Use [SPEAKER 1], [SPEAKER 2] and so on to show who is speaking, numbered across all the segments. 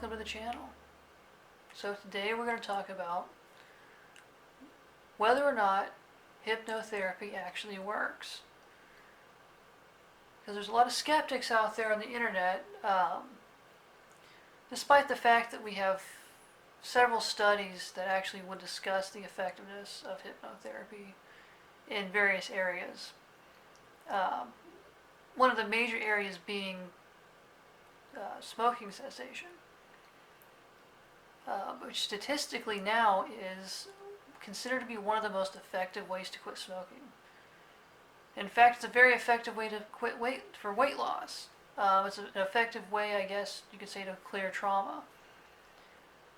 [SPEAKER 1] welcome to the channel. So today we're going to talk about whether or not hypnotherapy actually works. Because there's a lot of skeptics out there on the internet, despite the fact that we have several studies that actually would discuss the effectiveness of hypnotherapy in various areas. One of the major areas being smoking cessation, which statistically now is considered to be one of the most effective ways to quit smoking. In fact, it's a very effective way to quit weight loss. It's an effective way, I guess you could say, to clear trauma.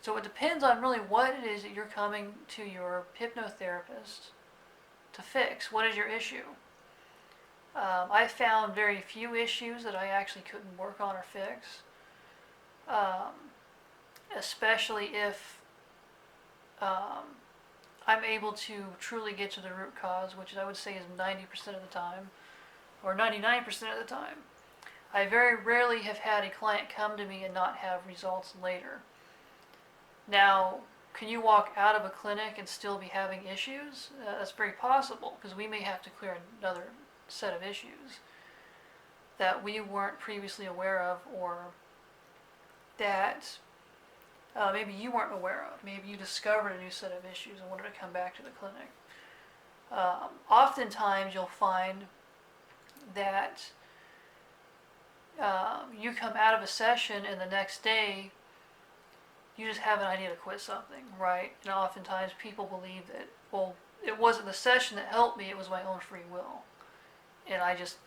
[SPEAKER 1] So it depends on really what it is that you're coming to your hypnotherapist to fix. What is your issue? I found very few issues that I actually couldn't work on or fix, especially if I'm able to truly get to the root cause, which I would say is 90% of the time, or 99% of the time. I very rarely have had a client come to me and not have results later. Now, can you walk out of a clinic and still be having issues? That's very possible, because we may have to clear another set of issues that we weren't previously aware of, or that maybe you weren't aware of. Maybe you discovered a new set of issues and wanted to come back to the clinic. Oftentimes you'll find that you come out of a session and the next day you just have an idea to quit something, right? And oftentimes people believe that, well, it wasn't the session that helped me, it was my own free will. And I just,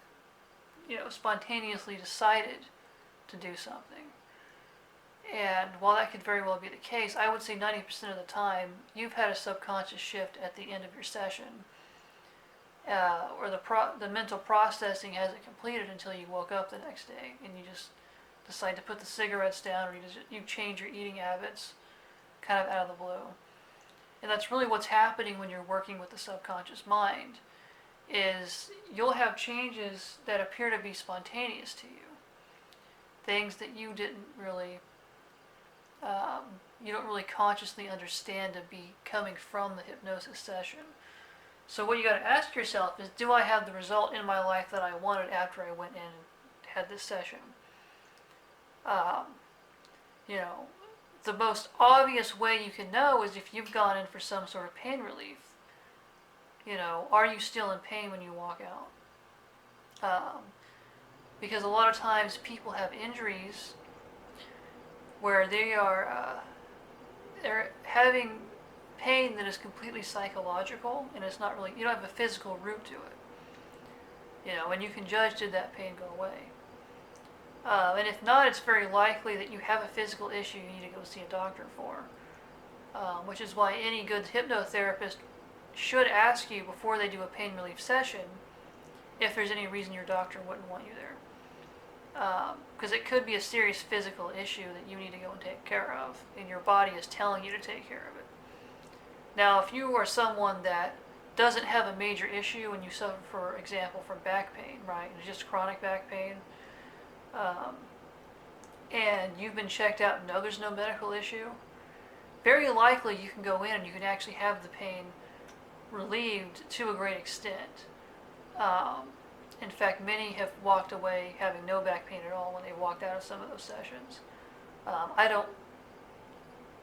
[SPEAKER 1] spontaneously decided to do something. And while that could very well be the case, I would say 90% of the time you've had a subconscious shift at the end of your session, or the mental processing hasn't completed until you woke up the next day, and you just decide to put the cigarettes down, or you change your eating habits kind of out of the blue. And that's really what's happening when you're working with the subconscious mind, is you'll have changes that appear to be spontaneous to you. Things that you didn't really, you don't really consciously understand to be coming from the hypnosis session. So what you got to ask yourself is, do I have the result in my life that I wanted after I went in and had this session? The most obvious way you can know is if you've gone in for some sort of pain relief. Are you still in pain when you walk out? Because a lot of times people have injuries where they're having pain that is completely psychological, and it's not really, you don't have a physical root to it. And you can judge, did that pain go away? And if not, it's very likely that you have a physical issue you need to go see a doctor for. Which is why any good hypnotherapist should ask you before they do a pain relief session if there's any reason your doctor wouldn't want you there. Because it could be a serious physical issue that you need to go and take care of, and your body is telling you to take care of it. Now, if you are someone that doesn't have a major issue and you suffer, for example, from back pain, right, it's just chronic back pain, and you've been checked out and know there's no medical issue, very likely you can go in and you can actually have the pain relieved to a great extent. In fact, many have walked away having no back pain at all when they walked out of some of those sessions. I don't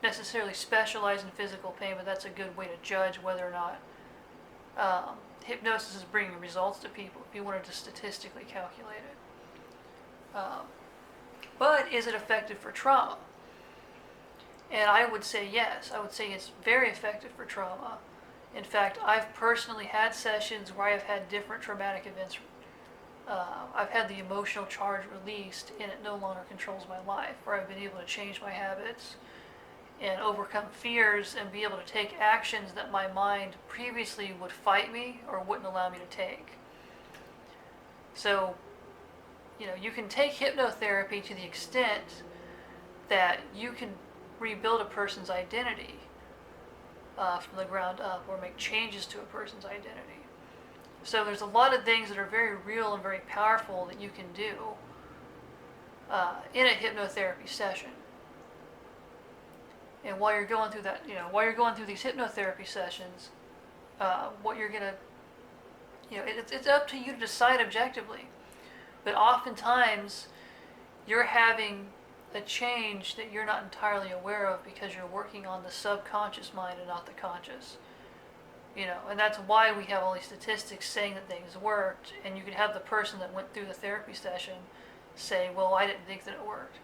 [SPEAKER 1] necessarily specialize in physical pain, but that's a good way to judge whether or not hypnosis is bringing results to people, if you wanted to statistically calculate it. But is it effective for trauma? And I would say yes. I would say it's very effective for trauma. In fact, I've personally had sessions where I've had different traumatic events. I've had the emotional charge released and it no longer controls my life, where I've been able to change my habits and overcome fears and be able to take actions that my mind previously would fight me or wouldn't allow me to take. So, you can take hypnotherapy to the extent that you can rebuild a person's identity from the ground up, or make changes to a person's identity. So there's a lot of things that are very real and very powerful that you can do in a hypnotherapy session. And while you're going through that, while you're going through these hypnotherapy sessions, what you're gonna, it's up to you to decide objectively. But oftentimes, you're having a change that you're not entirely aware of because you're working on the subconscious mind and not the conscious. And that's why we have all these statistics saying that things worked, and you could have the person that went through the therapy session say, well, I didn't think that it worked.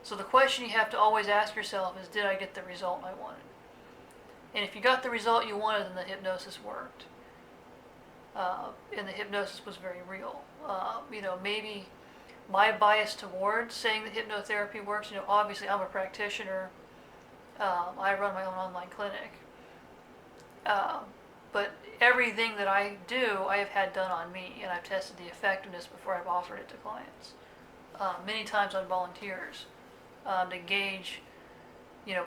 [SPEAKER 1] So the question you have to always ask yourself is, did I get the result I wanted? And if you got the result you wanted, then the hypnosis worked. And the hypnosis was very real. Maybe my bias towards saying that hypnotherapy works, obviously I'm a practitioner. I run my own online clinic. But everything that I do, I have had done on me, and I've tested the effectiveness before I've offered it to clients. Many times on volunteers, to gauge,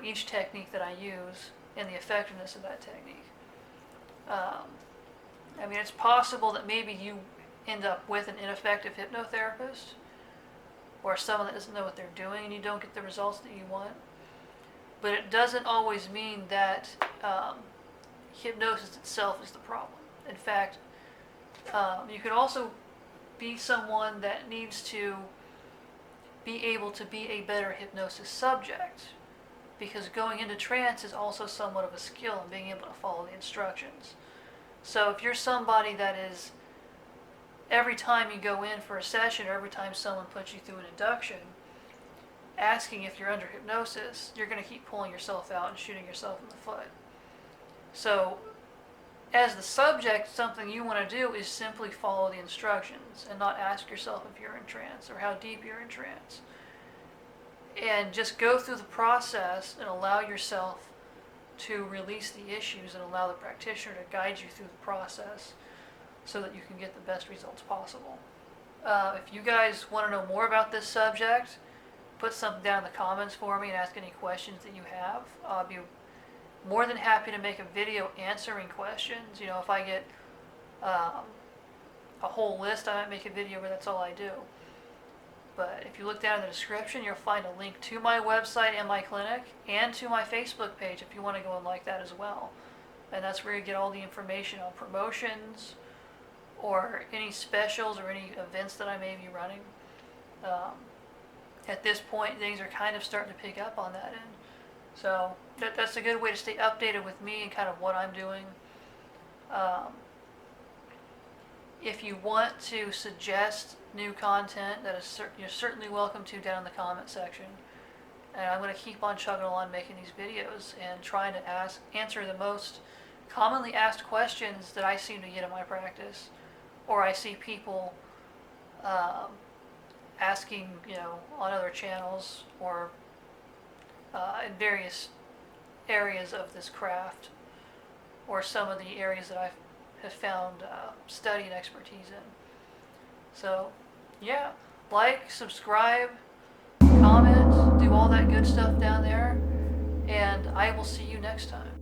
[SPEAKER 1] each technique that I use and the effectiveness of that technique. It's possible that maybe you end up with an ineffective hypnotherapist or someone that doesn't know what they're doing and you don't get the results that you want. But it doesn't always mean that hypnosis itself is the problem. In fact, you could also be someone that needs to be able to be a better hypnosis subject, because going into trance is also somewhat of a skill in being able to follow the instructions. So if you're somebody that is, every time you go in for a session or every time someone puts you through an induction, asking if you're under hypnosis, you're going to keep pulling yourself out and shooting yourself in the foot. So as the subject, something you want to do is simply follow the instructions and not ask yourself if you're in trance or how deep you're in trance. And just go through the process and allow yourself to release the issues and allow the practitioner to guide you through the process so that you can get the best results possible. If you guys want to know more about this subject, put something down in the comments for me and ask any questions that you have. I'll be more than happy to make a video answering questions. If I get a whole list, I might make a video where that's all I do. But if you look down in the description, you'll find a link to my website and my clinic and to my Facebook page if you want to go and like that as well. And that's where you get all the information on promotions or any specials or any events that I may be running. At this point, things are kind of starting to pick up on that end. So that's a good way to stay updated with me and kind of what I'm doing. If you want to suggest new content, that is you're certainly welcome to down in the comment section. And I'm going to keep on chugging along making these videos and trying to answer the most commonly asked questions that I seem to get in my practice, or I see people asking, on other channels or in various areas of this craft, or some of the areas that I have found study and expertise in. So, yeah, like, subscribe, comment, do all that good stuff down there, and I will see you next time.